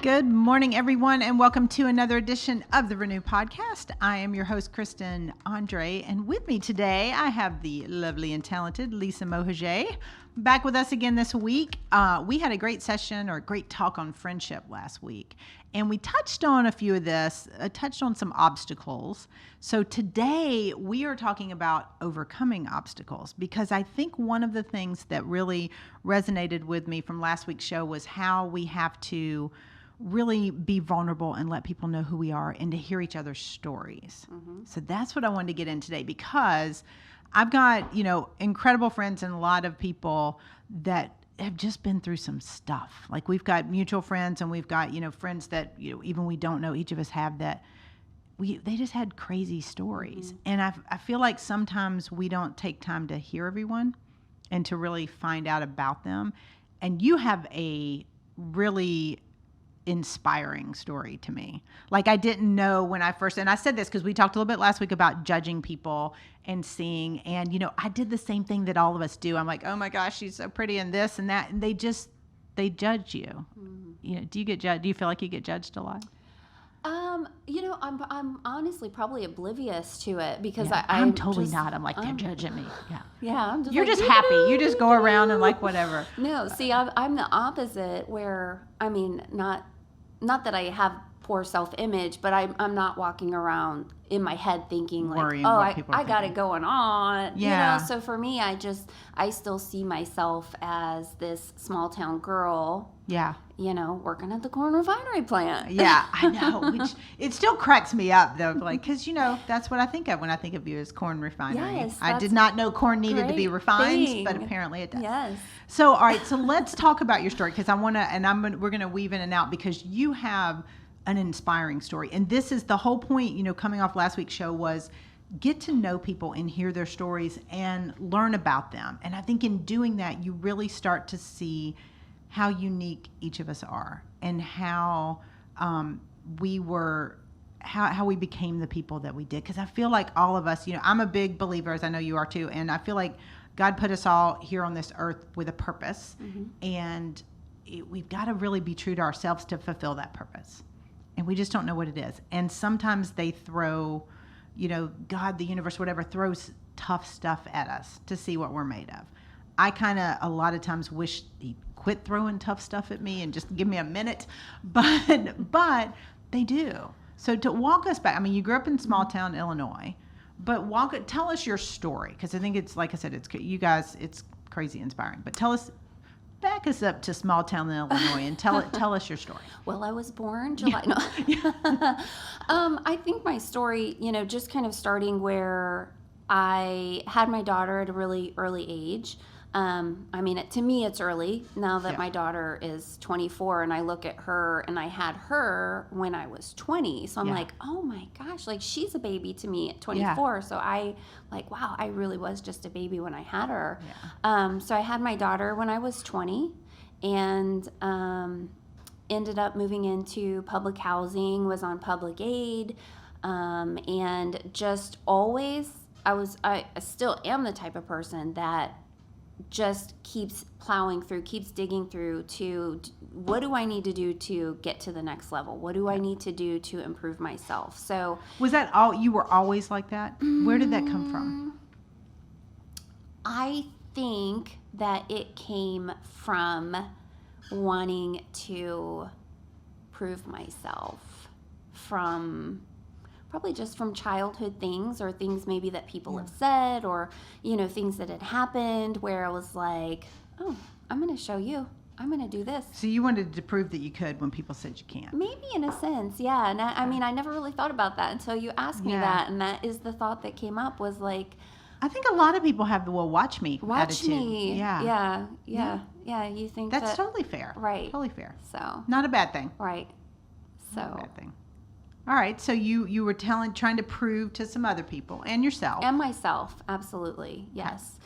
Good morning, everyone, and welcome to another edition of the Renew Podcast. I am your host, Kristen Andre, and with me today, I have the lovely and talented Lisa Mohajer back with us again this week. We had a great session or a great talk on friendship last week, and we touched on a few of this, touched on some obstacles. So today, we are talking about overcoming obstacles, because I think one of the things that really resonated with me from last week's show was how we have to really be vulnerable and let people know who we are and to hear each other's stories. Mm-hmm. So that's what I wanted to get in today, because I've got, incredible friends and a lot of people that have just been through some stuff. Like we've got mutual friends and we've got, friends that, even we don't know, each of us have that they just had crazy stories. Mm-hmm. And I feel like sometimes we don't take time to hear everyone and to really find out about them. And you have a really inspiring story to me. Like I didn't know when I first, and I said this because we talked a little bit last week about judging people and seeing, and I did the same thing that all of us do. I'm like, oh my gosh, she's so pretty and this and that, and they judge you. Mm-hmm. Do you get judged? Do you feel like you get judged a lot? I'm honestly probably oblivious to it because I'm totally not. I'm like, they're judging me. Yeah. Yeah. You're just happy. You just go around and like whatever. No, see, I'm the opposite where, not that I have poor self-image, but I'm not walking around in my head thinking like, worrying I got it going on. Yeah. So for me, I still see myself as this small town girl. Yeah. Working at the corn refinery plant. Yeah, I know. Which it still cracks me up though, like, because that's what I think of when I think of you as corn refinery. Yes, I did not know corn needed to be refined, but apparently it does. Yes. So, all right. So let's talk about your story, because I want to, and we're going to weave in and out, because you have an inspiring story, and this is the whole point. Coming off last week's show was get to know people and hear their stories and learn about them. And I think in doing that, you really start to see how unique each of us are, and how how we became the people that we did. Because I feel like all of us, I'm a big believer, as I know you are too, and I feel like God put us all here on this earth with a purpose, mm-hmm. and we've got to really be true to ourselves to fulfill that purpose. And we just don't know what it is. And sometimes they throw, God, the universe, whatever, throws tough stuff at us to see what we're made of. I kind of a lot of times wish he quit throwing tough stuff at me and just give me a minute, but they do. So to walk us back, you grew up in small town Illinois, but tell us your story, because I think it's, like I said, it's crazy inspiring. But back us up to small town Illinois and tell us your story. Well, I was born July. Yeah. No. I think my story, just kind of starting where I had my daughter at a really early age. To me, it's early now that my daughter is 24, and I look at her, and I had her when I was 20. So I'm like, oh my gosh, like she's a baby to me at 24. Yeah. So wow, I really was just a baby when I had her. Yeah. So I had my daughter when I was 20, and ended up moving into public housing, was on public aid, and just always, I still am the type of person that just keeps plowing through, keeps digging through to what do I need to do to get to the next level? What do I need to do to improve myself? So was that all, you were always like that? Where did that come from? I think that it came from wanting to prove myself, from probably just from childhood things, or things maybe that people have said, or, things that had happened where I was like, oh, I'm going to show you. I'm going to do this. So you wanted to prove that you could when people said you can't. Maybe in a sense, yeah. And I never really thought about that until you asked me that. And that is the thought that came up, was like, I think a lot of people have the watch me attitude. Me. Yeah. You think that's totally fair. Right. Totally fair. So. Not a bad thing. Right. So. Not a bad thing. All right, so you were trying to prove to some other people and yourself. And myself, absolutely, yes.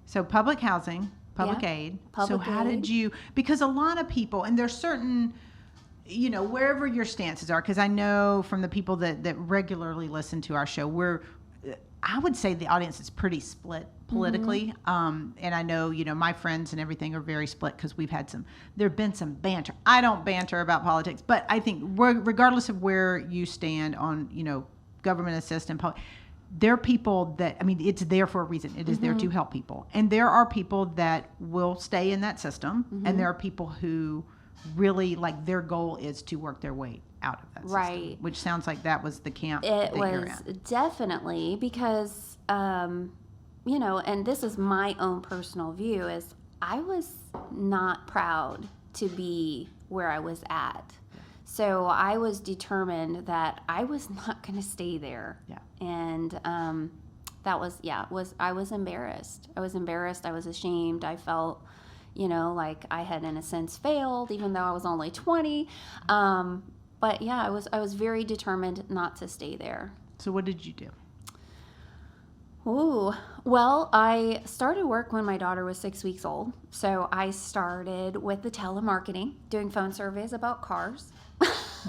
So public housing, public aid. So how did you, because a lot of people, and there's certain, wherever your stances are, because I know from the people that regularly listen to our show, I would say the audience is pretty split politically. And I know, my friends and everything are very split because there have been some banter. I don't banter about politics, but I think regardless of where you stand on, government assistance, there are people that, it's there for a reason. It is there to help people. And there are people that will stay in that system. And there are people who really, like, their goal is to work their way out of that system, which sounds like that was the camp. It was definitely because, and this is my own personal view, is I was not proud to be where I was at. So I was determined that I was not going to stay there. Yeah. And that was, I was embarrassed. I was ashamed. I felt, like I had in a sense failed, even though I was only 20. But yeah, I was very determined not to stay there. So what did you do? Ooh, well, I started work when my daughter was 6 weeks old. So I started with the telemarketing, doing phone surveys about cars.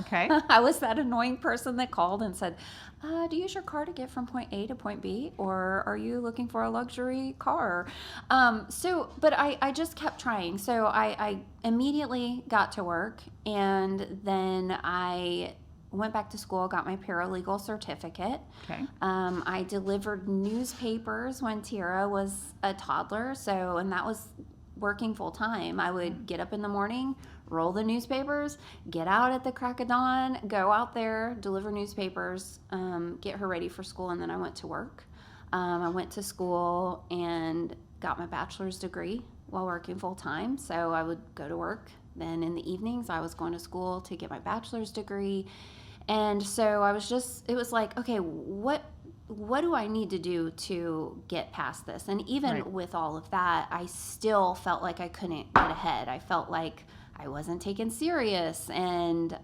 Okay. I was that annoying person that called and said, do you use your car to get from point A to point B? Or are you looking for a luxury car? But I just kept trying. So I immediately got to work, and then I went back to school, got my paralegal certificate. Okay. I delivered newspapers when Tierra was a toddler. And that was working full time. I would get up in the morning, roll the newspapers, get out at the crack of dawn, go out there, deliver newspapers, get her ready for school, and then I went to work. I went to school and got my bachelor's degree while working full time. So I would go to work. Then in the evenings, I was going to school to get my bachelor's degree. And so it was like, okay, what do I need to do to get past this? And even with all of that, I still felt like I couldn't get ahead. I felt like I wasn't taken serious. And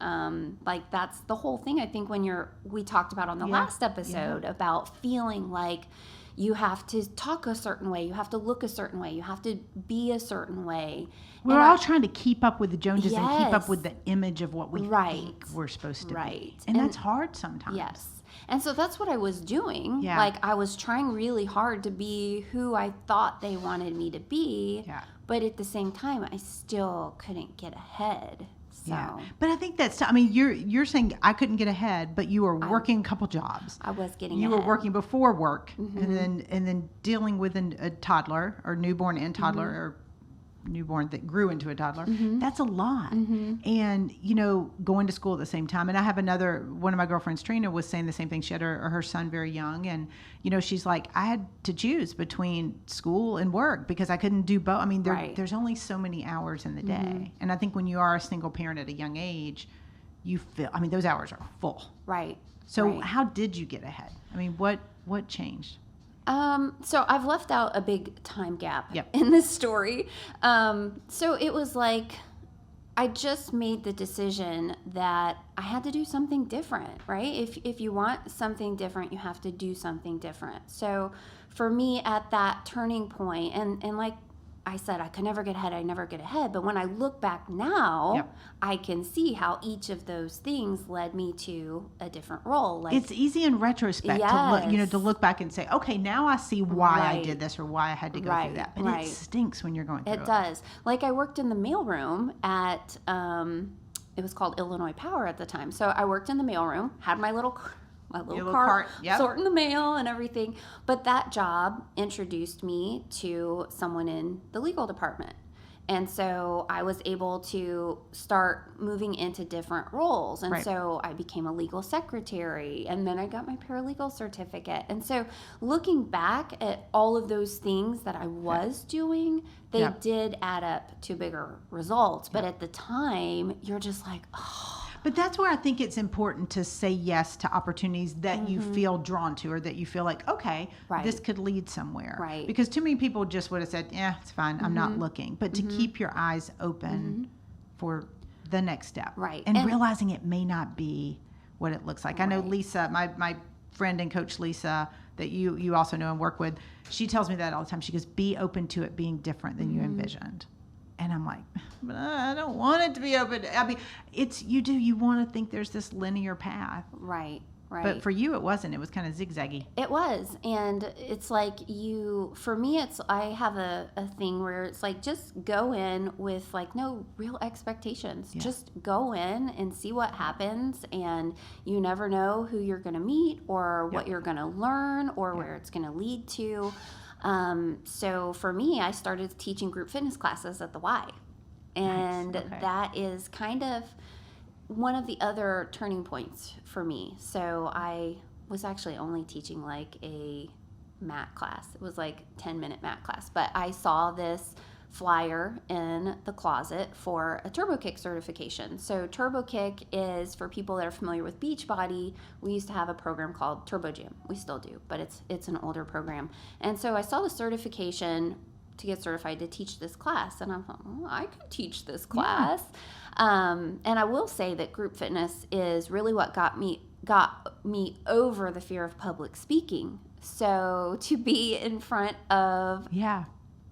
like that's the whole thing, I think, we talked about on the last episode about feeling like you have to talk a certain way, you have to look a certain way, you have to be a certain way. We're all trying to keep up with the Joneses and keep up with the image of what we think we're supposed to be. And that's hard sometimes. Yes. And so that's what I was doing. Yeah. Like I was trying really hard to be who I thought they wanted me to be. Yeah. But at the same time, I still couldn't get ahead. So. Yeah. But I think that's, you're saying I couldn't get ahead, but you were working a couple jobs. I was getting ahead. You were working before work, mm-hmm. and then dealing with a toddler or newborn and toddler mm-hmm. or newborn that grew into a toddler. Mm-hmm. That's a lot. Mm-hmm. And, going to school at the same time. And I have one of my girlfriends, Trina, was saying the same thing. She had her son very young. And, she's like, I had to choose between school and work because I couldn't do both. There's only so many hours in the day. Mm-hmm. And I think when you are a single parent at a young age, you feel, those hours are full. Right. So how did you get ahead? What changed? So I've left out a big time gap in this story. So it was like, I just made the decision that I had to do something different, right? If you want something different, you have to do something different. So for me at that turning point, and like I said, I could never get ahead. But when I look back now, I can see how each of those things led me to a different role. Like, it's easy in retrospect to look back and say, okay, now I see why I did this or why I had to go through that. But it stinks when you're going through it. It does. Like I worked in the mailroom at, it was called Illinois Power at the time. So I worked in the mailroom, had my little cart, sorting the mail and everything. But that job introduced me to someone in the legal department. And so I was able to start moving into different roles. And so I became a legal secretary, and then I got my paralegal certificate. And so looking back at all of those things that I was doing, they did add up to bigger results. But at the time, you're just like, oh. But that's where I think it's important to say yes to opportunities that mm-hmm. you feel drawn to or that you feel like, okay, this could lead somewhere. Right. Because too many people just would have said, it's fine, I'm not looking. But mm-hmm. to keep your eyes open for the next step. Right. And realizing it may not be what it looks like. I know Lisa, my friend and coach Lisa, that you also know and work with, she tells me that all the time. She goes, be open to it being different than you envisioned. And I'm like, but I don't want it to be open. You want to think there's this linear path. Right. Right. But for you, it wasn't. It was kind of zigzaggy. It was. And it's like for me, I have a thing where it's like, just go in with like no real expectations. Yeah. Just go in and see what happens. And you never know who you're going to meet or what you're going to learn or where it's going to lead to. So for me, I started teaching group fitness classes at the Y. And Nice. Okay. that is kind of one of the other turning points for me. So I was actually only teaching like a mat class. It was like 10-minute mat class. But I saw this flyer in the closet for a TurboKick certification. So TurboKick is, for people that are familiar with Beachbody, we used to have a program called Turbo Gym. We still do, but it's an older program. And so I saw the certification to get certified to teach this class, and I thought, well, I could teach this class. And I will say that group fitness is really what got me over the fear of public speaking. So to be in front of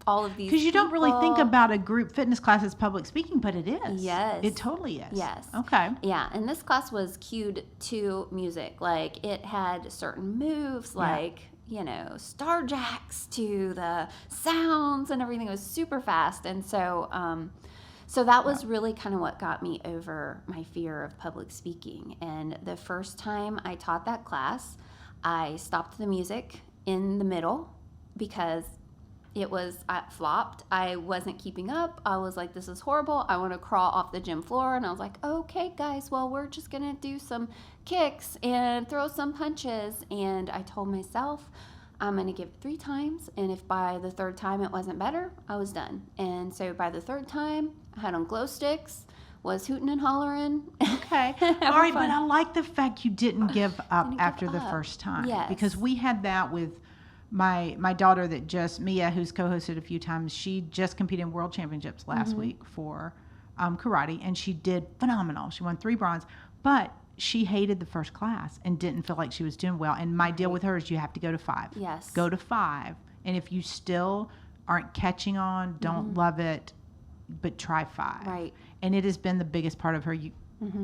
all of these, because you don't really think about a group fitness class as public speaking, but it is. Yes, it totally is. Yes. Okay. Yeah, and this class was cued to music. Like it had certain moves, like star jacks to the sounds and everything. It was super fast. And so that was really kind of what got me over my fear of public speaking. And the first time I taught that class, I stopped the music in the middle because I flopped. I wasn't keeping up. I was like, this is horrible. I want to crawl off the gym floor. And I was like, okay, guys, well, we're just going to do some kicks and throw some punches. And I told myself, I'm going to give it 3 times. And if by the 3rd time it wasn't better, I was done. And so by the 3rd time, I had on glow sticks, was hooting and hollering. Okay. All right, but I like the fact you didn't give up after the first time. Yes. Because we had that with my daughter Mia, who's co-hosted a few times. She just competed in world championships last week for karate, and she did phenomenal. She won 3 bronze, but she hated the first class and didn't feel like she was doing well. And my deal with her is you have to go to 5. Yes. Go to 5. And if you still aren't catching on, don't love it, but try 5. Right. And it has been the biggest part of her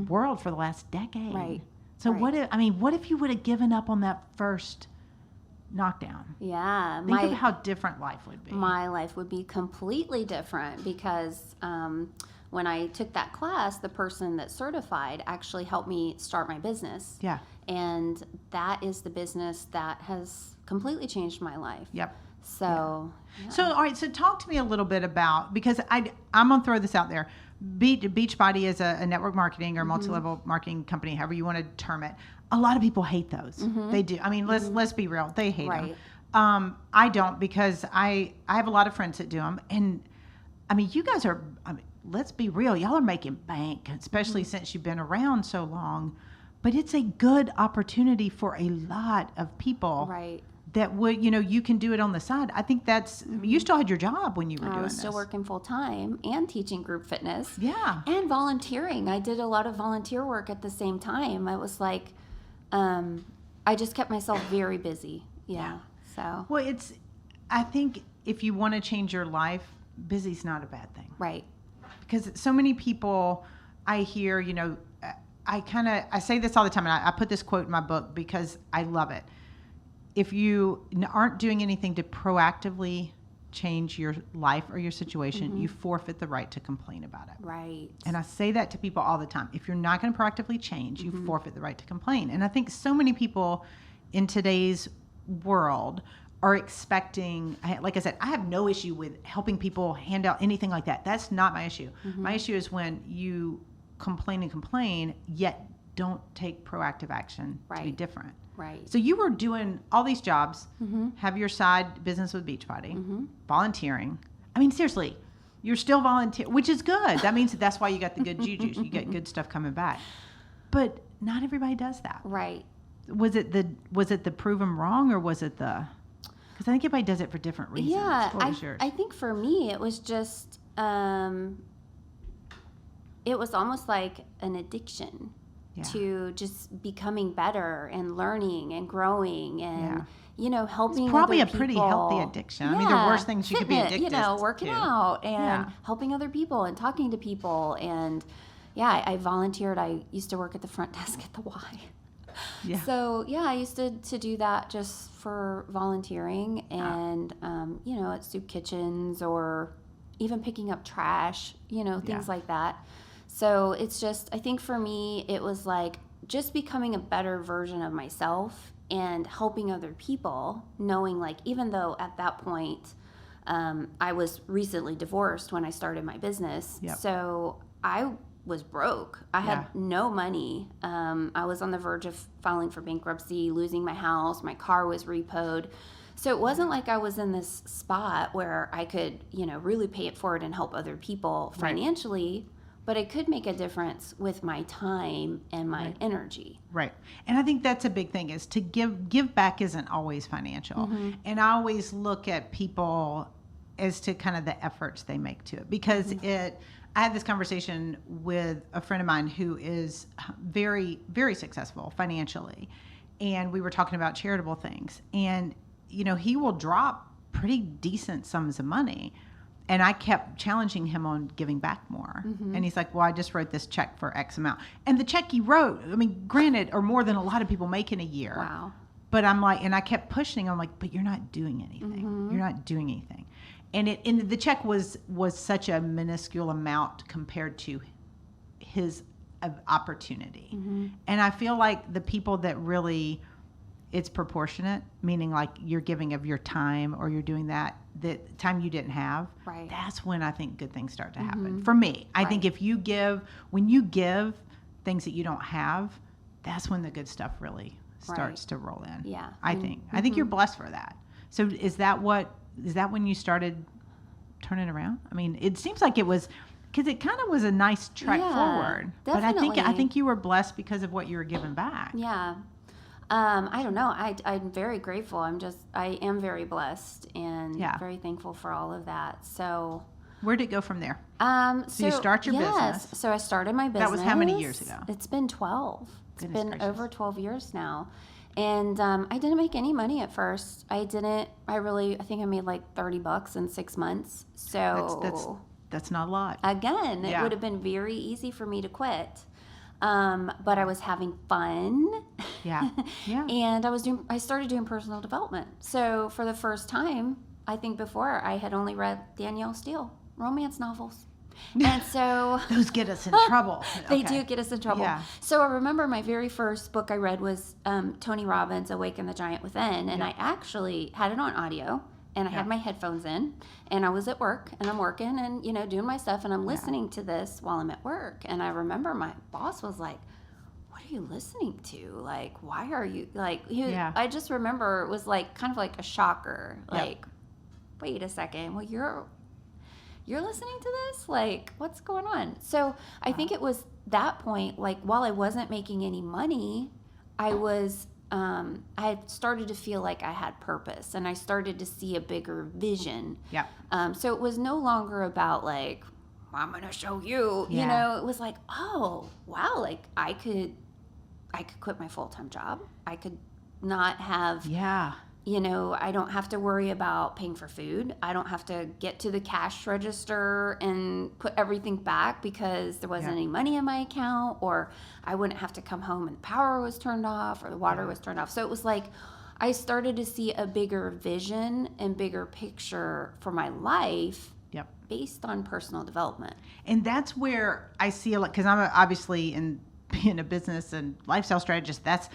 world for the last decade. Right. So what if you would have given up on that first knockdown? Yeah. Think of how different life would be. My life would be completely different because when I took that class, the person that certified actually helped me start my business. Yeah. And that is the business that has completely changed my life. Yep. So, So, all right. So talk to me a little bit about, because I'm going to throw this out there. Beachbody is a network marketing or multi-level marketing company, however you want to term it. A lot of people hate those. They do. I mean, let's be real. They hate them. I don't, because I have a lot of friends that do them. And I mean, you guys are, let's be real. Y'all are making bank, especially since you've been around so long. But it's a good opportunity for a lot of people. Right. That would, you can do it on the side. I think that's, you still had your job when you were doing this. I was still working full time and teaching group fitness. Yeah. And volunteering. I did a lot of volunteer work at the same time. I was like, I just kept myself very busy. Yeah. So. Well, I think if you want to change your life, busy's not a bad thing. Right. Because so many people I hear, I say this all the time, and I put this quote in my book because I love it. If you aren't doing anything to proactively change your life or your situation, you forfeit the right to complain about it. Right. And I say that to people all the time. If you're not going to proactively change, you forfeit the right to complain. And I think so many people in today's world are expecting, like I said, I have no issue with helping people hand out anything like that. That's not my issue. My issue is when you complain, yet don't take proactive action to be different. Right. So you were doing all these jobs, have your side business with Beachbody, volunteering. I mean, seriously, you're still volunteering, which is good. That means that's why you got the good juju. You get good stuff coming back. But not everybody does that. Right. Was it the prove them wrong, or was it the? Because I think everybody does it for different reasons. Yeah, What was yours? I think for me it was just it was almost like an addiction. To just becoming better and learning and growing and helping it's probably other a pretty people. healthy addiction. I mean, the worst things you could be addicted to. Working out and helping other people and talking to people. And I volunteered. I used to work at the front desk at the Y. Yeah. So yeah, I used to do that just for volunteering and, at soup kitchens or even picking up trash, things like that. So it's just, I think for me, it was like just becoming a better version of myself and helping other people, knowing like, even though at that point, I was recently divorced when I started my business. Yep. So I was broke. I had no money. I was on the verge of filing for bankruptcy, losing my house. My car was repoed. So it wasn't like I was in this spot where I could, really pay it forward and help other people financially, but it could make a difference with my time and my energy. Right. And I think that's a big thing, is to give back isn't always financial. Mm-hmm. And I always look at people as to kind of the efforts they make to it, because I had this conversation with a friend of mine who is very, very successful financially. And we were talking about charitable things, and, he will drop pretty decent sums of money. And I kept challenging him on giving back more. Mm-hmm. And he's like, well, I just wrote this check for X amount. And the check he wrote, I mean, granted, are more than a lot of people make in a year. Wow. But I'm like, and I kept pushing. I'm like, but you're not doing anything. Mm-hmm. You're not doing anything. And the check was such a minuscule amount compared to his opportunity. Mm-hmm. And I feel like the people that really, it's proportionate, meaning like you're giving of your time, or you're doing that time you didn't have. Right. That's when I think good things start to happen. Mm-hmm. For me, I think when you give things that you don't have, that's when the good stuff really starts to roll in. Yeah. I think you're blessed for that. So is that when you started turning around? I mean, it seems like it was, because it kind of was a nice track forward. Definitely. But I think you were blessed because of what you were giving back. Yeah. I don't know. I'm very grateful. I am very blessed and very thankful for all of that. So where'd it go from there? So you start your business. So I started my business. That was how many years ago? It's been 12. Goodness It's been gracious. over 12 years now. And I didn't make any money at first. I think I made like $30 in 6 months. So that's not a lot. Again, it would have been very easy for me to quit. But I was having fun. Yeah. Yeah. And I started doing personal development. So for the first time, I think before, I had only read Danielle Steele romance novels. And so those get us in trouble. They do get us in trouble. Yeah. So I remember my very first book I read was Tony Robbins' Awaken the Giant Within. And I actually had it on audio. And I had my headphones in, and I was at work, and I'm working and, doing my stuff, and I'm listening to this while I'm at work. And I remember my boss was like, what are you listening to? Like, why are you, like, I just remember it was like, kind of like a shocker. Like, wait a second, well, you're listening to this? Like, what's going on? So I think it was that point, like, while I wasn't making any money, I had started to feel like I had purpose, and I started to see a bigger vision. Yeah. So it was no longer about like, I'm going to show you, it was like, oh, wow. Like I could quit my full-time job. I could not have, I don't have to worry about paying for food. I don't have to get to the cash register and put everything back because there wasn't any money in my account, or I wouldn't have to come home and the power was turned off or the water was turned off. So it was like I started to see a bigger vision and bigger picture for my life based on personal development. And that's where I see a lot, because I'm obviously in being a business and lifestyle strategist, that's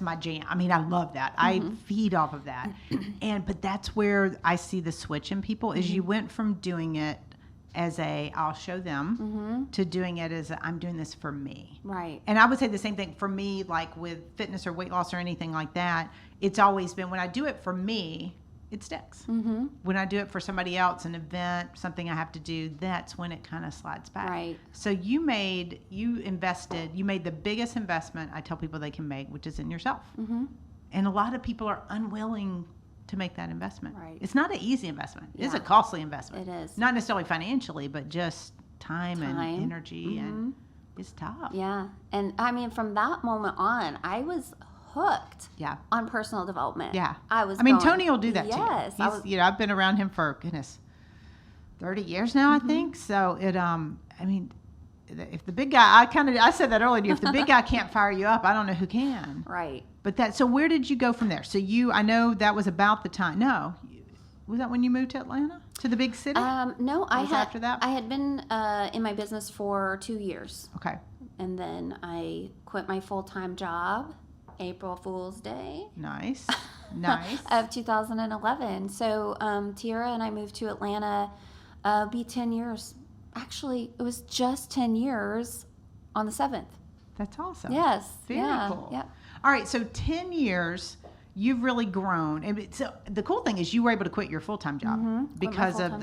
my jam. I mean, I love that. I feed off of that. But that's where I see the switch in people is you went from doing it as I'll show them to doing it as I'm doing this for me. Right. And I would say the same thing for me, like with fitness or weight loss or anything like that. It's always been when I do it for me, it sticks. Mm-hmm. When I do it for somebody else, an event, something I have to do, that's when it kind of slides back. Right. So you made the biggest investment I tell people they can make, which is in yourself. Mm-hmm. And a lot of people are unwilling to make that investment. Right. It's not an easy investment. It's a costly investment. It is. Not necessarily financially, but just time. And energy, and it's tough. Yeah. And I mean, from that moment on, I was hooked on personal development. Yeah. Tony will do that too. Yes. I've been around him for 30 years now, I think. So if the big guy, I said that earlier, if the big guy can't fire you up, I don't know who can. Right. But so where did you go from there? So I know that was about the time. No, was that when you moved to Atlanta, to the big city? No, after that? I had been in my business for 2 years. Okay. And then I quit my full-time job, April Fool's Day. Nice. Of 2011. So Tiara and I moved to Atlanta, be 10 years. Actually, it was just 10 years on the 7th. That's awesome. Yes. Very cool. Yeah. All right, so 10 years, you've really grown. And so the cool thing is you were able to quit your full-time job because of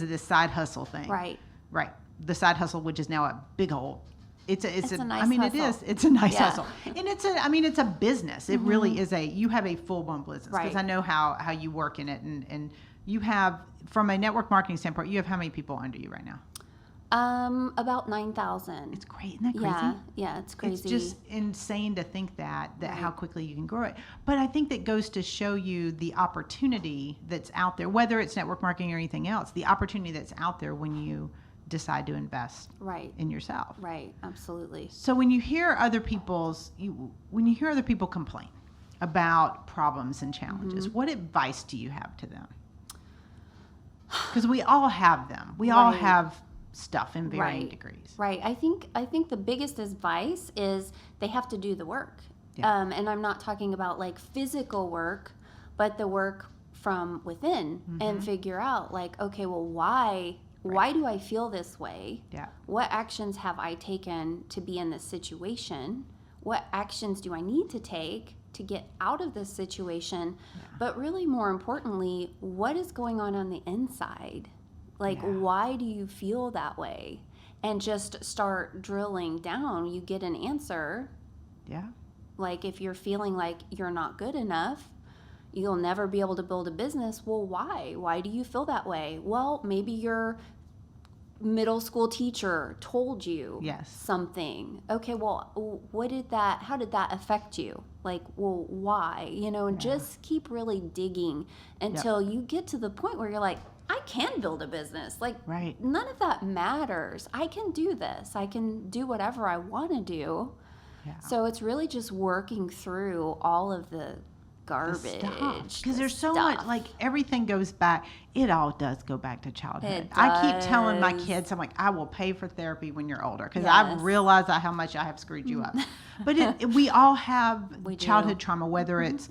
this side hustle thing. Right. Right. The side hustle, which is now a big old. It's a nice hustle. It is. It's a nice hustle. And it's a business. It really is you have a full-blown business. Because I know how you work in it. And you have, from a network marketing standpoint, you have how many people under you right now? About 9,000. It's great. Isn't that crazy? Yeah, it's crazy. It's just insane to think that how quickly you can grow it. But I think that goes to show you the opportunity that's out there, whether it's network marketing or anything else, the opportunity that's out there when you decide to invest in yourself. Right, absolutely. So when you hear other people complain about problems and challenges, what advice do you have to them? Because we all have them. We all have stuff in varying degrees. Right. I think the biggest advice is they have to do the work. Yeah. And I'm not talking about like physical work, but the work from within and figure out like, okay, well, why do I feel this way? Yeah. What actions have I taken to be in this situation? What actions do I need to take to get out of this situation? Yeah. But really more importantly, what is going on the inside? Like, why do you feel that way? And just start drilling down. You get an answer. Yeah. Like, if you're feeling like you're not good enough, you'll never be able to build a business. Well, why? Why do you feel that way? Well, maybe your middle school teacher told you something. Okay, well, how did that affect you? Like, well, why? And just keep really digging until you get to the point where you're like, I can build a business. Like, none of that matters. I can do this. I can do whatever I want to do. Yeah. So it's really just working through all of the garbage. Because there's so much, like, everything goes back. It all does go back to childhood. I keep telling my kids, I'm like, I will pay for therapy when you're older. Because I realize how much I have screwed you up. But we all have childhood trauma, whether it's,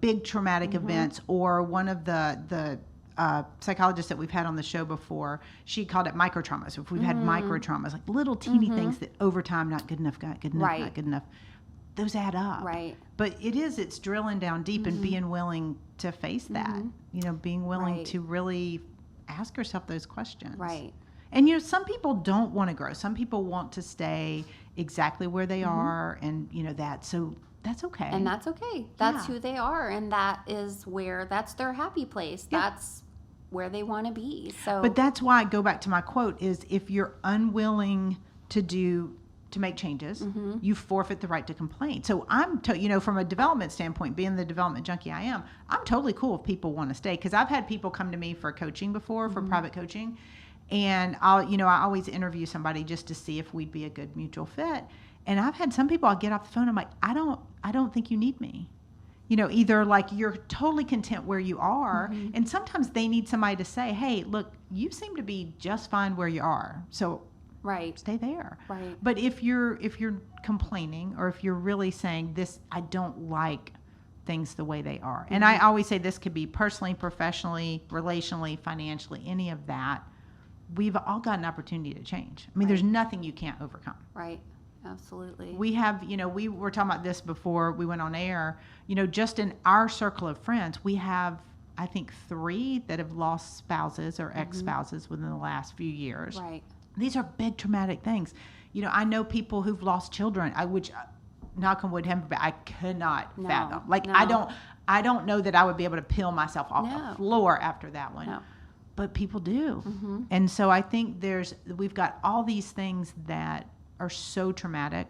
big traumatic events or one of the psychologists that we've had on the show before, she called it microtraumas. So if we've had microtraumas, like little teeny things that over time, not good enough, not good enough, not good enough, those add up. Right. But it's drilling down deep and being willing to face that, being willing to really ask yourself those questions. Right. And, some people don't want to grow. Some people want to stay exactly where they are and, so that's okay. And that's okay. That's who they are. And that's their happy place. Yeah. That's where they want to be. So, but that's why I go back to my quote is if you're unwilling to make changes, you forfeit the right to complain. So I'm, from a development standpoint, being the development junkie I am, I'm totally cool if people want to stay. Because I've had people come to me for coaching before, for private coaching. And I always interview somebody just to see if we'd be a good mutual fit. And I've had some people, I'll get off the phone, I'm like, I don't think you need me. Either like you're totally content where you are, and sometimes they need somebody to say, hey, look, you seem to be just fine where you are. So stay there. Right. But if you're complaining or if you're really saying this, I don't like things the way they are. And I always say this could be personally, professionally, relationally, financially, any of that. We've all got an opportunity to change. I mean, there's nothing you can't overcome. Right. Absolutely. We have, we were talking about this before we went on air, just in our circle of friends, we have, I think, 3 that have lost spouses or ex-spouses within the last few years. Right. These are big traumatic things. I know people who've lost children, which, knock on wood, I could not fathom. Like, I don't know that I would be able to peel myself off the floor after that one. No. But people do. And so I think we've got all these things that are so traumatic,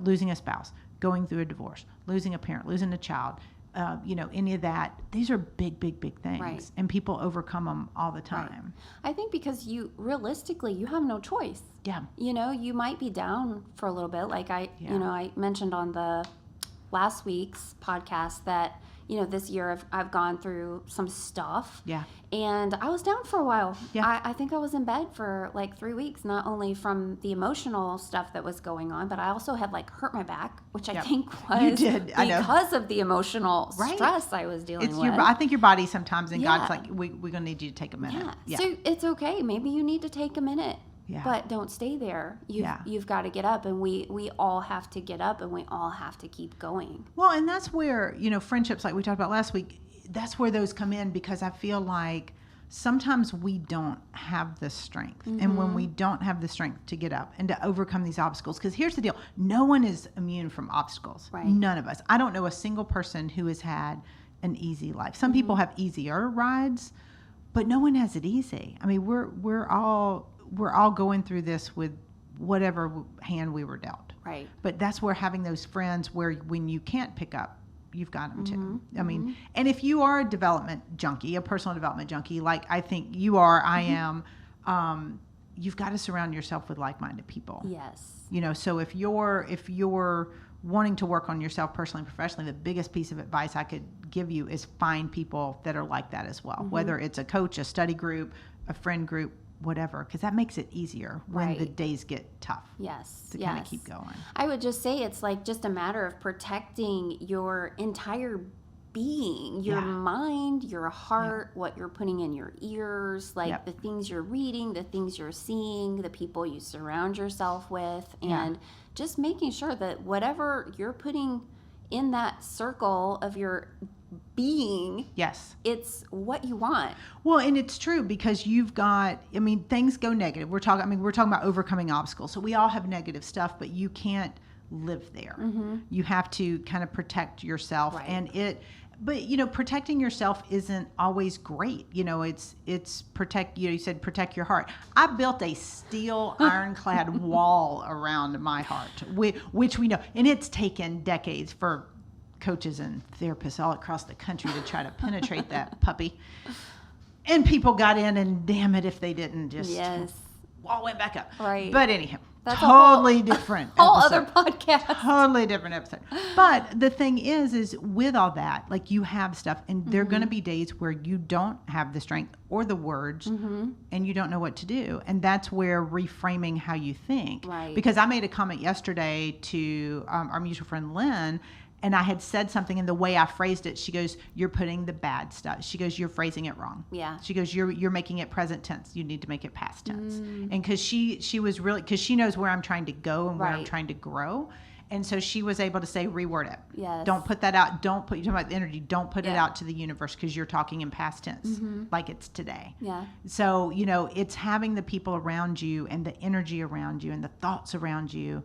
losing a spouse, going through a divorce, losing a parent, losing a child, any of that. These are big, big, big things. Right. And people overcome them all the time. I think because you have no choice. Yeah. You might be down for a little bit. Like I mentioned on the last week's podcast that, this year I've gone through some stuff. Yeah. And I was down for a while. Yeah. I think I was in bed for like 3 weeks, not only from the emotional stuff that was going on, but I also had like hurt my back, which I think was You did. I know. because of the emotional Right. stress I was dealing with. I think your body sometimes, and Yeah. God's like, we're going to need you to take a minute. Yeah. So it's okay. Maybe you need to take a minute. Yeah. But don't stay there. You've got to get up, and we all have to get up, and we all have to keep going. Well, and that's where, friendships like we talked about last week, that's where those come in, because I feel like sometimes we don't have the strength. Mm-hmm. And when we don't have the strength to get up and to overcome these obstacles, because here's the deal, no one is immune from obstacles. Right. None of us. I don't know a single person who has had an easy life. Some people have easier rides, but no one has it easy. I mean, we're all going through this with whatever hand we were dealt. Right. But that's where having those friends where when you can't pick up, you've got them too. I mean, and if you are a development junkie, a personal development junkie, like I think you are, I am, you've got to surround yourself with like-minded people. Yes. So if you're wanting to work on yourself personally and professionally, the biggest piece of advice I could give you is find people that are like that as well, whether it's a coach, a study group, a friend group, whatever, because that makes it easier when the days get tough. Yes. To kind of keep going. I would just say it's like just a matter of protecting your entire being, your mind, your heart, what you're putting in your ears, like the things you're reading, the things you're seeing, the people you surround yourself with, and just making sure that whatever you're putting in that circle of your being, it's what you want. Well, and it's true, because you've got, things go negative. We're talking about overcoming obstacles. So we all have negative stuff, but you can't live there. You have to kind of protect yourself, but protecting yourself isn't always great. It's protect, you said protect your heart. I built a steel ironclad wall around my heart, which we know, and it's taken decades for coaches and therapists all across the country to try to penetrate that puppy. And people got in, and damn it if they didn't, just wall went back up. Right. But anyhow, that's totally different whole episode. other podcast. Totally different episode. But the thing is with all that, like, you have stuff, and there are going to be days where you don't have the strength or the words, and you don't know what to do. And that's where reframing how you think. Right. Because I made a comment yesterday to our mutual friend Lynn, and I had said something, and the way I phrased it, she goes, "You're putting the bad stuff." She goes, "You're phrasing it wrong." Yeah. She goes, "You're making it present tense. You need to make it past tense." And because she was really, because she knows where I'm trying to go and where I'm trying to grow, and so she was able to say, reword it. Yes. Don't put that out. You're talking about the energy. Don't put it out to the universe, because you're talking in past tense, like it's today. Yeah. So it's having the people around you and the energy around you and the thoughts around you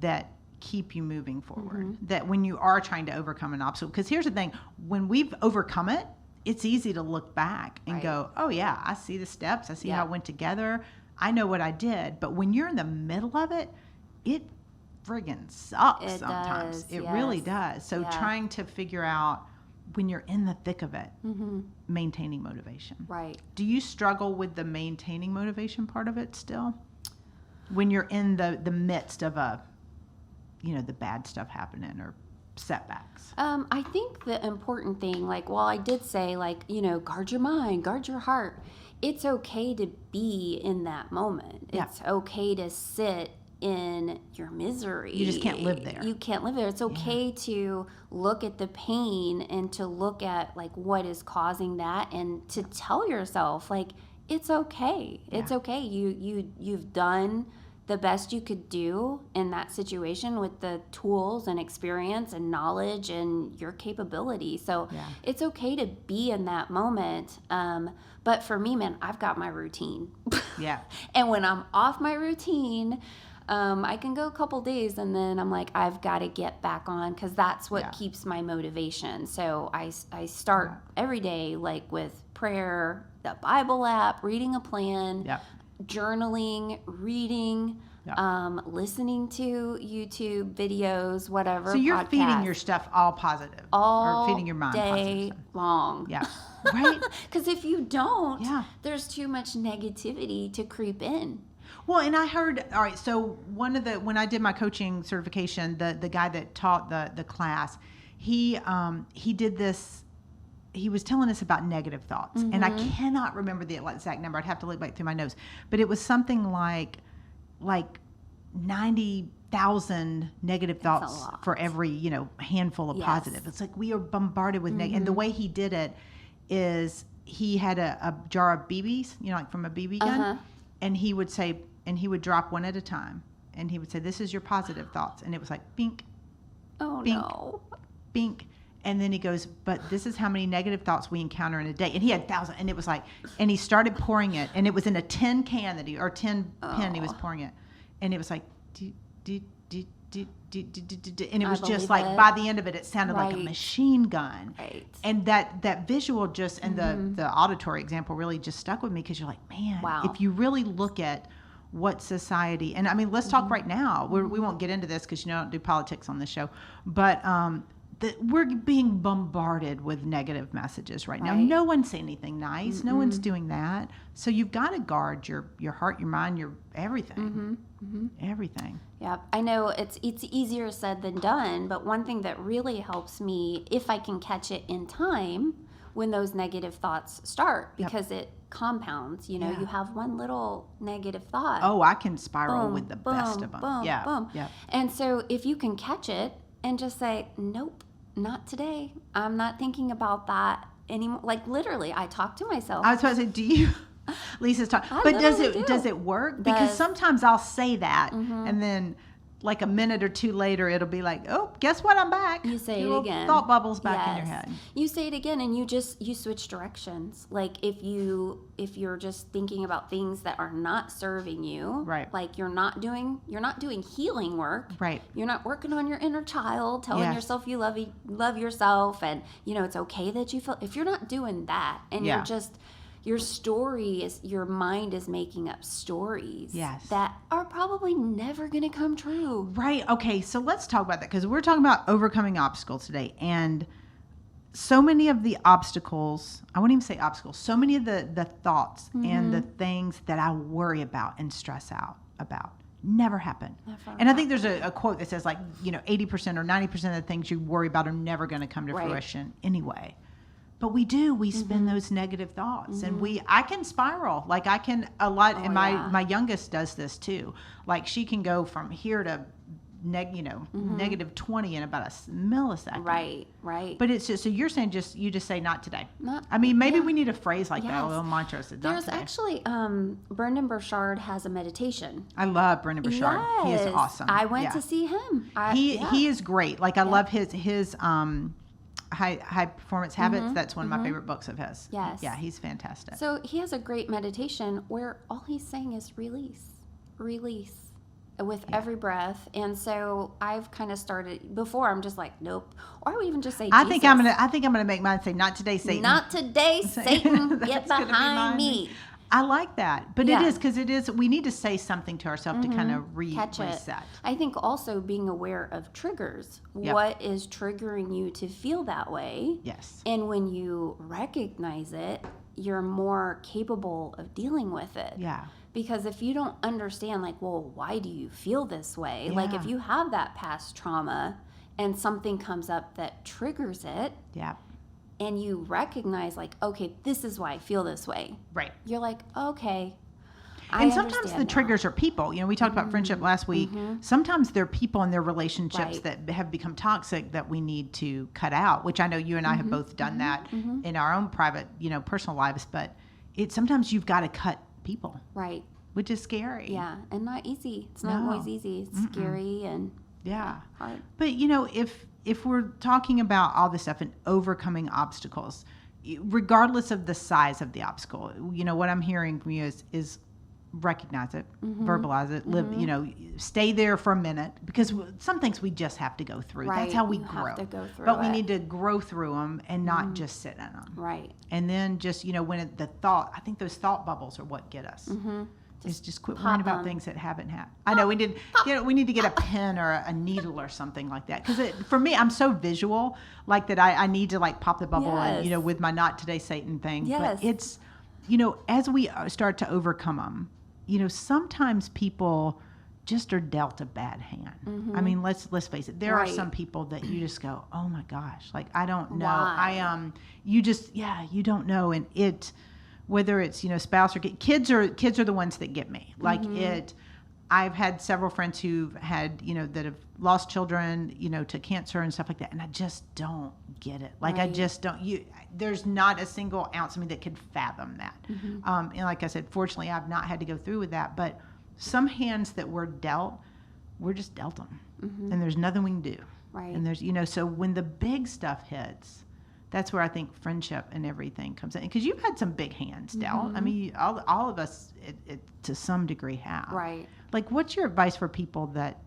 that keep you moving forward, that when you are trying to overcome an obstacle, because here's the thing, when we've overcome it, it's easy to look back and go, oh yeah, I see the steps, I see how it went together, I know what I did. But when you're in the middle of it, it friggin' sucks sometimes. Does, it really does. So trying to figure out, when you're in the thick of it, maintaining motivation. Right. Do you struggle with the maintaining motivation part of it still, when you're in the midst of the bad stuff happening or setbacks? I think the important thing, I did say, guard your mind, guard your heart. It's okay to be in that moment. Yeah. It's okay to sit in your misery. You just can't live there. You can't live there. It's okay to look at the pain and to look at what is causing that, and to tell yourself it's okay. Yeah. It's okay. You've done the best you could do in that situation with the tools and experience and knowledge and your capability. So it's okay to be in that moment. But for me, man, I've got my routine. Yeah. And when I'm off my routine, I can go a couple days, and then I'm like, I've got to get back on, because that's what keeps my motivation. So I start every day with prayer, the Bible app, reading a plan, journaling, reading, listening to YouTube videos, whatever. So you're feeding podcasts, your stuff all positive, all or feeding your mind positive day stuff. long. Yeah, right. Because if you don't, Yeah. there's too much negativity to creep in. Well, and I heard, all right, so when I did my coaching certification, the guy that taught the class, he did this, he was telling us about negative thoughts. And I cannot remember the exact number. I'd have to look back through my notes. But it was something like 90,000 negative That's a thoughts lot. for every, handful of Yes. positive. It's like we are bombarded with negative. And the way he did it is he had a jar of BBs, like from a BB gun. And he would say, and he would drop one at a time. And he would say, this is your positive thoughts. And it was like, bink, Oh, Bink. no. bink. And then he goes, but this is how many negative thoughts we encounter in a day. And he had thousands. And it was like, and he started pouring it. And it was in a tin can or tin pen he was pouring it. And it was like, and it was just believe like, it. by the end of it, it sounded like a Right. machine gun. Right. And that visual just, and the auditory example really just stuck with me, because you're like, man, Wow. if you really look at what society, and I mean, let's talk right now. We won't get into this because I don't do politics on this show, but we're being bombarded with negative messages right now. Right. No one's saying anything nice. No one's doing that. So you've got to guard your heart, your mind, your everything. Everything. Yeah, I know it's easier said than done, but one thing that really helps me, if I can catch it in time when those negative thoughts start, because it compounds. You Yeah. have one little negative thought. Oh, I can spiral Boom, with the boom, best of them. boom, Yeah. boom. Yeah. And so if you can catch it and just say, nope, not today. I'm not thinking about that anymore. Like literally, I talk to myself. I was about to say, do you? Lisa's talking, I but does literally it do. does it work? Because Does. sometimes I'll say that, and then like a minute or two later, it'll be like, oh, guess what? I'm back. You say Your it little again. Thought bubbles back in your Yes. head. You say it again, and you switch directions. Like if you're just thinking about things that are not serving you, Right. Like you're not doing healing work, Right. You're not working on your inner child, telling Yes. yourself you love yourself, and it's okay that you feel. If you're not doing that, and Yeah. you're just your mind is making up stories Yes. that are probably never going to come true. Right. Okay. So let's talk about that, because we're talking about overcoming obstacles today. And so many of the obstacles, I wouldn't even say obstacles, so many of the thoughts and the things that I worry about and stress out about never happen. Never And I think there's a quote that says 80% or 90% of the things you worry about are never going to come to Right. fruition anyway. But we spin those negative thoughts, and I can spiral. Like I can a lot, and yeah. my youngest does this too. Like she can go from here to negative 20 in about a millisecond. Right. But it's just, so you're saying you just say not today. Not- I mean, maybe yeah. we need a phrase like that, a Yes. little mantra. Said, not There's today. actually Brendan Burchard has a meditation. I love Brendan Burchard. He is Yes. awesome. I went Yeah. to see him. He is great. Like I love his high performance habits. That's one of my favorite books of his. Yes. Yeah, he's fantastic. So he has a great meditation where all he's saying is release with every breath. And so I've kind of started before. I'm just like, nope. Or I would even just say, I Jesus. think I'm gonna make mine say, not today, Satan. Not today, Satan. Get That's gonna be behind mine. me. I like that, but Yeah. it is, because we need to say something to ourselves to kind of Catch it. reset. I think also being aware of triggers. Yep. What is triggering you to feel that way? Yes. And when you recognize it, you're more capable of dealing with it. Yeah. Because if you don't understand, like, well, why do you feel this way? Like, if Yeah. you have that past trauma and something comes up that triggers it, Yeah. and you recognize, like, okay, this is why I feel this way. Right. You're like, okay. And sometimes understand the now. triggers are people. We talked about friendship last week. Sometimes they're people and their relationships Right. that have become toxic that we need to cut out, which I know you and I have both done that in our own private, personal lives. But sometimes you've got to cut people, Right. which is scary. Yeah. And not easy. It's not No. always easy. It's scary and Yeah. hard. But if we're talking about all this stuff and overcoming obstacles, regardless of the size of the obstacle, what I'm hearing from you is recognize it, verbalize it, live, stay there for a minute, because some things we just have to go through. Right. That's how we You grow. have to go through but we it. need to grow through them and not just sit in them. Right. And then just, when I think those thought bubbles are what get us. is just quit pop worrying about 'em. things that haven't happened. I know we need to get a pen or a needle or something like that. Because for me, I'm so visual, like that I need to like pop the bubble and, Yes. with my not today Satan thing. Yes. But it's, as we start to overcome them, sometimes people just are dealt a bad hand. I mean, let's face it. There are Right. some people that you just go, oh my gosh, like I don't know. Why? You don't know, and it, whether it's spouse or kids are the ones that get me. Like it. I've had several friends who've had that have lost children to cancer and stuff like that, and I just don't get it. Like I Right. just don't. There's not a single ounce of me that could fathom that. And like I said, fortunately, I've not had to go through with that, but. Some hands that we're dealt, we're just dealt them, and there's nothing we can do. Right. And there's so when the big stuff hits, that's where I think friendship and everything comes in. Because you've had some big hands dealt. I mean, all of us to some degree have. Right. Like, what's your advice for people that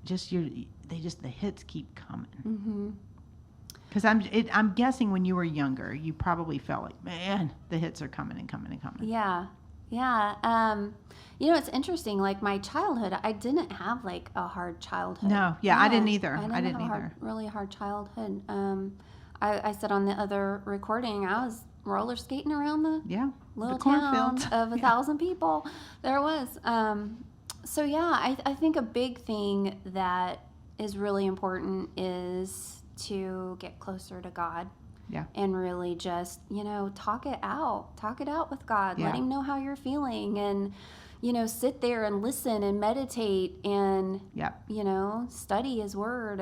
the hits keep coming? Because I'm guessing when you were younger, you probably felt like, man, the hits are coming and coming and coming. Yeah. It's interesting. Like my childhood, I didn't have like a hard childhood. No. Yeah, I didn't either. I didn't have a really hard childhood. I said on the other recording, I was roller skating around the little the town cornfield of 1,000 people. There was. I think a big thing that is really important is to get closer to God. Yeah. And really just, talk it out. Talk it out with God. Yeah. Let him know how you're feeling and, sit there and listen and meditate and, study his word.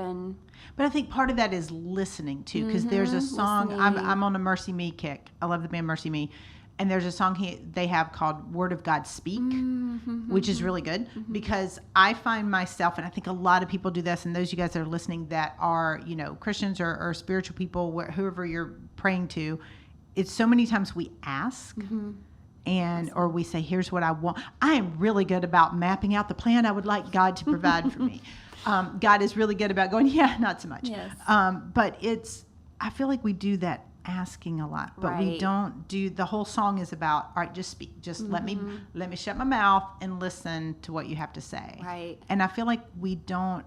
But I think part of that is listening too, because there's a song, I'm on a Mercy Me kick. I love the band Mercy Me. And there's a song they have called Word of God Speak, which is really good because I find myself, and I think a lot of people do this, and those of you guys that are listening that are, Christians or spiritual people, whoever you're praying to, it's so many times we ask or we say, here's what I want. I am really good about mapping out the plan I would like God to provide for me. God is really good about going, not so much. Yes. But I feel like we do that asking a lot, but we don't do. The whole song is about, all right, just speak, just let me shut my mouth and listen to what you have to say. Right. And I feel like we don't,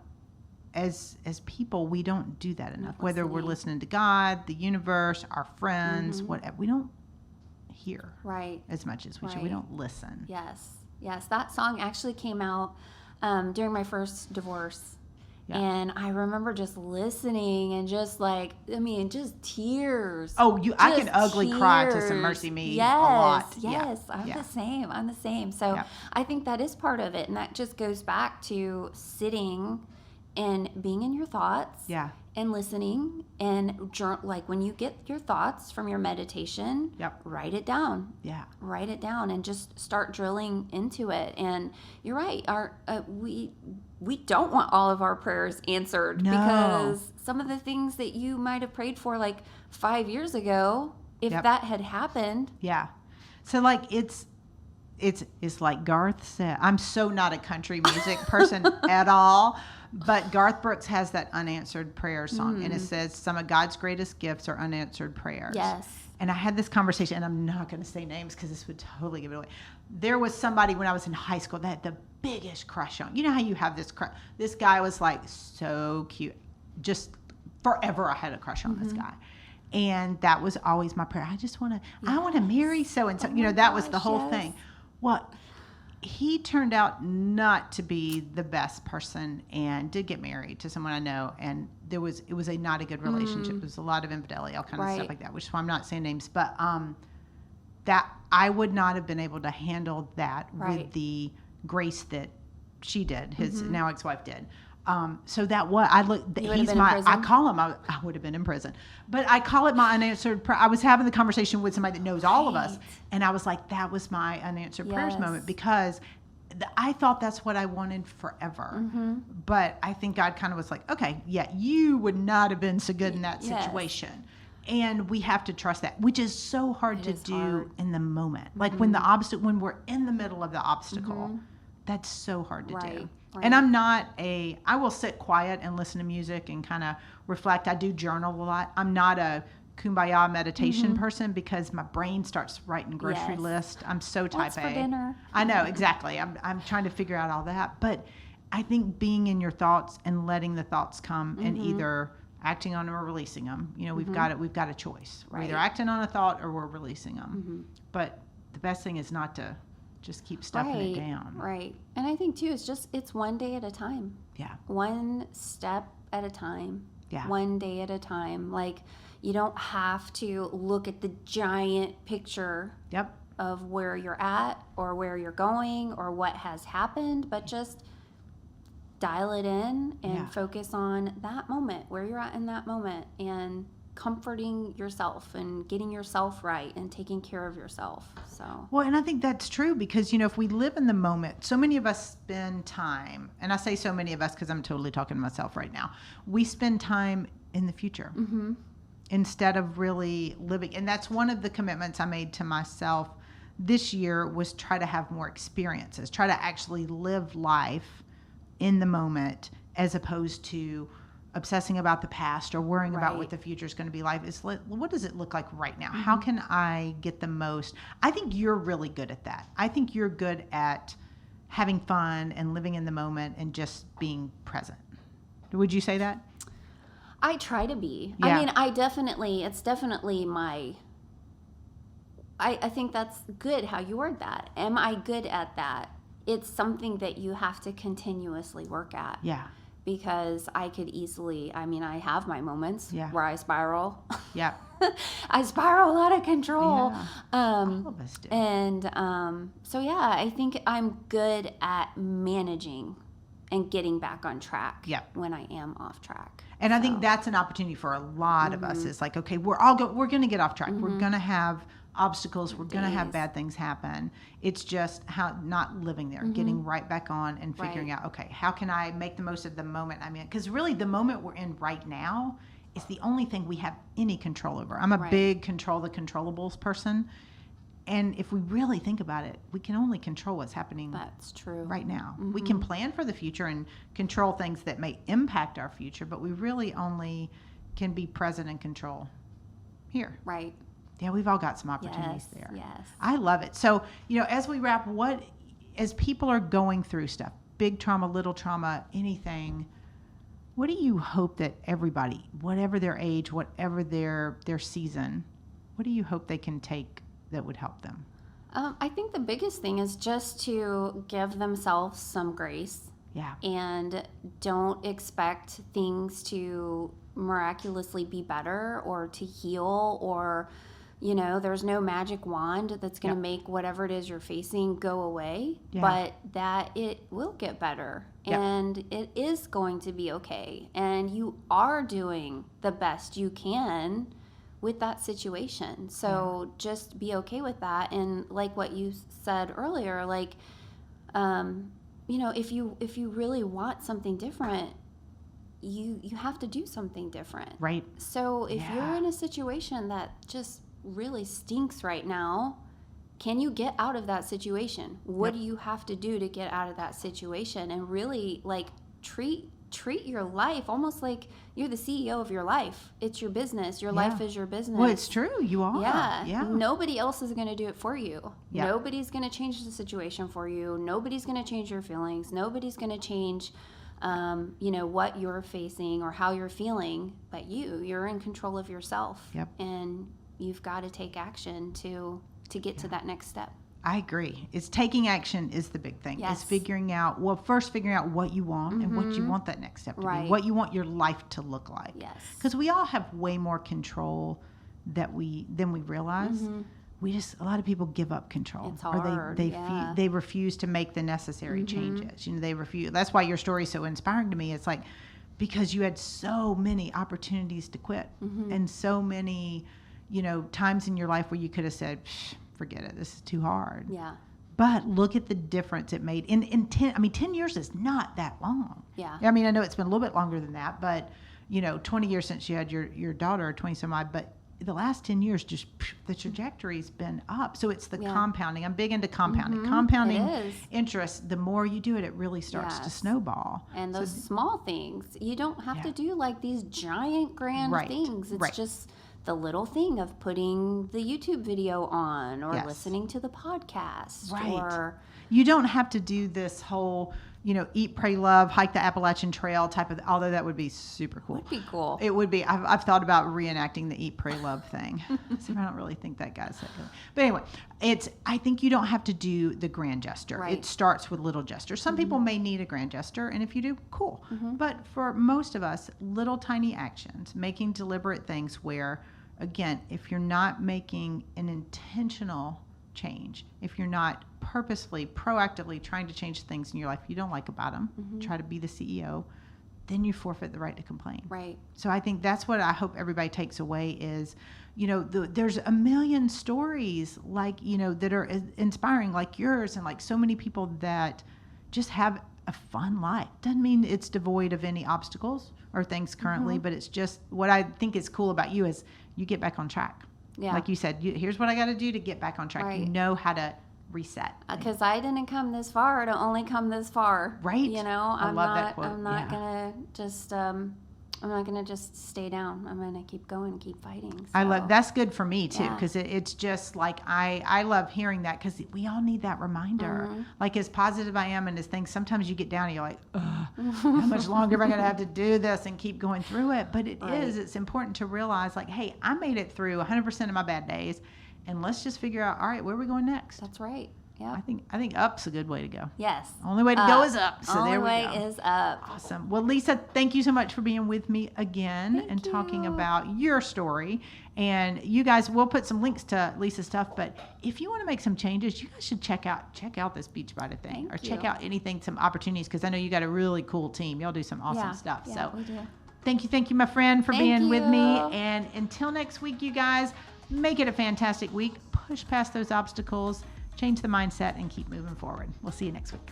as people, we don't do that enough. Whether we're listening to God, the universe, our friends, whatever, we don't hear as much as we should. We don't listen. Yes. That song actually came out during my first divorce. Yeah. And I remember just listening and just just tears. Oh, I can ugly cry to some Mercy Me a lot. Yes, I'm the same. So I think that is part of it. And that just goes back to sitting and being in your thoughts. Yeah. And listening and like when you get your thoughts from your meditation, write it down. Yeah. Write it down and just start drilling into it. And you're right. We don't want all of our prayers answered because some of the things that you might have prayed for like 5 years ago, if that had happened. Yeah. So like it's like Garth said, I'm so not a country music person at all, but Garth Brooks has that unanswered prayer song and it says some of God's greatest gifts are unanswered prayers. Yes. And I had this conversation, and I'm not going to say names because this would totally give it away. There was somebody when I was in high school that had the biggest crush on. You know how you have this crush? This guy was like so cute. Just forever I had a crush on this guy. And that was always my prayer. I want to marry so-and-so. That was the whole thing. Well, he turned out not to be the best person and did get married to someone I know. And it was not a good relationship. There was a lot of infidelity, all kind of stuff like that, which is why I'm not saying names. But that I would not have been able to handle that with the grace that she did, his now ex-wife did. So that I call him, I would have been in prison, but I call it my unanswered prayer. I was having the conversation with somebody that knows all of us. And I was like, that was my unanswered prayers moment because I thought that's what I wanted forever. But I think God kind of was like, okay, you would not have been so good in that situation. And we have to trust that, which is so hard to do in the moment. Like when we're in the middle of the obstacle, that's so hard to do. Right. And I will sit quiet and listen to music and kind of reflect. I do journal a lot. I'm not a kumbaya meditation person because my brain starts writing grocery Yes. list. I'm so type What's A. for dinner? I know, exactly. I'm trying to figure out all that. But I think being in your thoughts and letting the thoughts come and either acting on them or releasing them, we've got a choice. We're either Right. acting on a thought or we're releasing them. But the best thing is not to just keep stuffing it down. Right. And I think too, it's one day at a time. Yeah. One step at a time. Yeah. One day at a time. Like, you don't have to look at the giant picture Yep. of where you're at or where you're going or what has happened, but just dial it in and Yeah. focus on that moment, where you're at in that moment, and comforting yourself and getting yourself right and taking care of yourself. So, Well, and I think that's true because, if we live in the moment, so many of us spend time, and I say so many of us because I'm totally talking to myself right now, we spend time in the future instead of really living. And that's one of the commitments I made to myself this year was try to have more experiences, try to actually live life in the moment as opposed to obsessing about the past or worrying about what Right. the future is going to be like. It's like, what does it look like right now? How can I get the most? I think you're really good at that. I think you're good at having fun and living in the moment and just being present. Would you say that? I try to be. Yeah. I mean, it's definitely I think that's good how you word that. Am I good at that? It's something that you have to continuously work at. Yeah. Because I could easily, I have my moments Yeah. where I spiral. Yeah. I spiral out of control. Yeah. Um, All of us do. And so, yeah, I think I'm good at managing and getting back on track Yep. when I am off track. And I think that's an opportunity for a lot of us. It's like, okay, we're going to get off track. We're going to have obstacles. We're going to have Days. bad things happen. It's just how not living there, getting right back on and figuring out, okay, how can I make the most of the moment I'm in? Because really the moment we're in right now is the only thing we have any control over. I'm a Right. big control the controllables person. And if we really think about it, we can only control what's happening That's true. right now. We can plan for the future and control things that may impact our future, but we really only can be present and control here. Right. Yeah, we've all got some opportunities Yes. there. Yes. I love it. So, as we wrap, as people are going through stuff, big trauma, little trauma, anything, what do you hope that everybody, whatever their age, whatever their season, what do you hope they can take that would help them? I think the biggest thing is just to give themselves some grace Yeah. and don't expect things to miraculously be better or to heal or, there's no magic wand that's going to make whatever it is you're facing go away, Yeah. but that it will get better Yeah. and it is going to be okay. And you are doing the best you can with that situation. So just be okay with that. And like what you said earlier, like, if you really want something different, you have to do something different. Right. So if Yeah. you're in a situation that just really stinks right now, can you get out of that situation? What do you have to do to get out of that situation? And really, like, treat your life almost like you're the CEO of your life. It's your business. Your life is your business. Well, it's true. You are. Yeah. Nobody else is going to do it for you. Yeah. Nobody's going to change the situation for you. Nobody's going to change your feelings. Nobody's going to change, what you're facing or how you're feeling. But you're in control of yourself. Yep. And you've got to take action to get to that next step. I agree. It's taking action is the big thing. Yes. It's figuring out what you want and what you want that next step to be. Right. What you want your life to look like. Yes. Because we all have way more control than we realize. A lot of people give up control. It's Or hard, yeah. they refuse to make the necessary changes. They refuse. That's why your story is so inspiring to me. It's like, because you had so many opportunities to quit and so many, times in your life where you could have said, forget it, this is too hard. Yeah. But look at the difference it made. In 10 years is not that long. Yeah. I mean, I know it's been a little bit longer than that, but 20 years since you had your daughter, 20 some odd, but the last 10 years, just the trajectory's been up. So it's the compounding. I'm big into compounding. Compounding It is. interest, the more you do it, it really starts to Yes. snowball. And So those small things, you don't have to do like these giant grand Right, things. It's right. just the little thing of putting the YouTube video on or Yes. listening to the podcast. Right. Or You don't have to do this whole, eat, pray, love, hike the Appalachian Trail type of, although that would be super cool. would be cool. It would be. I've thought about reenacting the eat, pray, love thing. So I don't really think that guy's that good. But anyway, I think you don't have to do the grand gesture. Right. It starts with little gestures. Some people may need a grand gesture, and if you do, cool. But for most of us, little tiny actions, making deliberate things where, again, if you're not making an intentional change, if you're not purposefully, proactively trying to change things in your life you don't like about them, try to be the CEO, then you forfeit the right to complain. Right. So I think that's what I hope everybody takes away is, there's a million stories like, that are inspiring like yours, and like so many people that just have a fun life. Doesn't mean it's devoid of any obstacles or things currently, but it's just what I think is cool about you is you get back on track. Yeah. Like you said, here's what I got to do to get back on track. Right. You know how to reset. Because I didn't come this far to only come this far. Right. I'm love not. that quote. I'm not Yeah. gonna just. I'm not gonna just stay down. I'm gonna keep going and keep fighting. I So, love that's good for me too, Yeah. because it's just like I love hearing that, because we all need that reminder. Like as positive I am and as things, sometimes you get down and you're like, ugh, how much longer am I going to have to do this and keep going through it? But it's important to realize like, hey, I made it through 100% of my bad days, and let's just figure out, all right, where are we going next? That's right. Yeah. I think up's a good way to go. Yes. Only way to go is up. So Only there we way go. is up. Awesome. Well, Lisa, thank you so much for being with me again and talking you. about your story. And you guys, we'll put some links to Lisa's stuff. But if you want to make some changes, you guys should check out this Beachbody thing, or check you. out anything, some opportunities, because I know you got a really cool team. Y'all do some awesome Yeah. stuff. Yeah, So we do. thank you, my friend, for Thank being with me. you. And until next week, you guys, make it a fantastic week. Push past those obstacles, change the mindset, and keep moving forward. We'll see you next week.